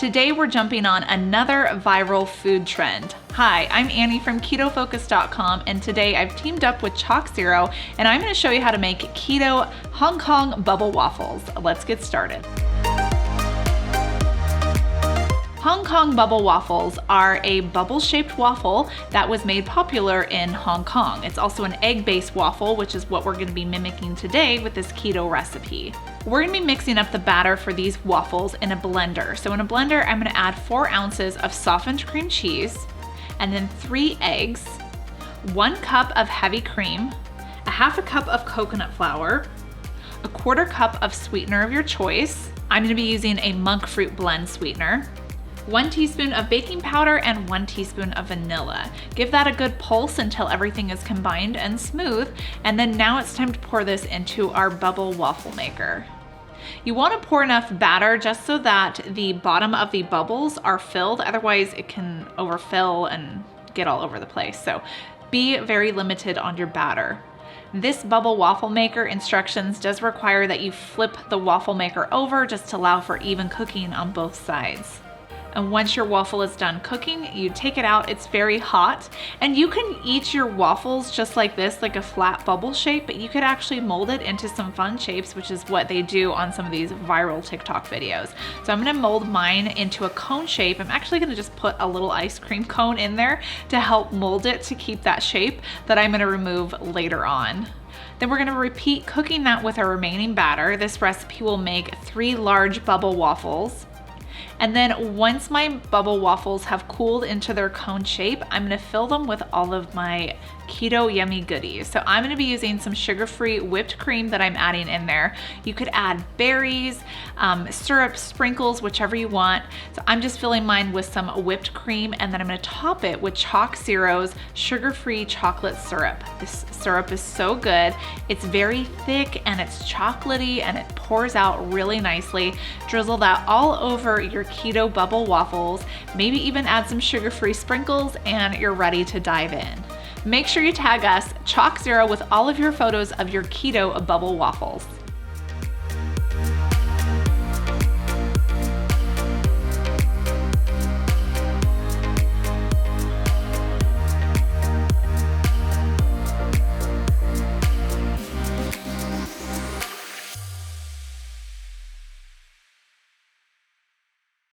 Today we're jumping on another viral food trend. Hi, I'm Annie from KetoFocus.com, and today I've teamed up with Chalk Zero and I'm going to show you how to make keto Hong Kong bubble waffles. Let's get started. Hong Kong bubble waffles are a bubble-shaped waffle that was made popular in Hong Kong. It's also an egg-based waffle, which is what we're going to be mimicking today with this keto recipe. We're going to be mixing up the batter for these waffles in a blender. So in a blender, I'm going to add 4 ounces of softened cream cheese, and then 3 eggs, 1 cup of heavy cream, a half a cup of coconut flour, a 1/4 cup of sweetener of your choice. I'm going to be using a monk fruit blend sweetener, 1 teaspoon of baking powder, and 1 teaspoon of vanilla. Give that a good pulse until everything is combined and smooth, and then now it's time to pour this into our bubble waffle maker. You want to pour enough batter just so that the bottom of the bubbles are filled, otherwise it can overfill and get all over the place. So be very limited on your batter. This bubble waffle maker instructions does require that you flip the waffle maker over just to allow for even cooking on both sides. And once your waffle is done cooking, you take it out. It's very hot, and you can eat your waffles just like this, like a flat bubble shape, but you could actually mold it into some fun shapes, which is what they do on some of these viral TikTok videos. So I'm gonna mold mine into a cone shape. I'm actually gonna just put a little ice cream cone in there to help mold it to keep that shape that I'm gonna remove later on. Then we're gonna repeat cooking that with our remaining batter. This recipe will make 3 large bubble waffles. And then once my bubble waffles have cooled into their cone shape, I'm gonna fill them with all of my keto yummy goodies. So I'm gonna be using some sugar-free whipped cream that I'm adding in there. You could add berries, syrup, sprinkles, whichever you want. So I'm just filling mine with some whipped cream, and then I'm gonna top it with Chalk Zero's sugar-free chocolate syrup. This syrup is so good. It's very thick and it's chocolatey and it pours out really nicely. Drizzle that all over your keto bubble waffles, maybe even add some sugar-free sprinkles, and you're ready to dive in. Make sure you tag us, Chalk Zero, with all of your photos of your keto bubble waffles.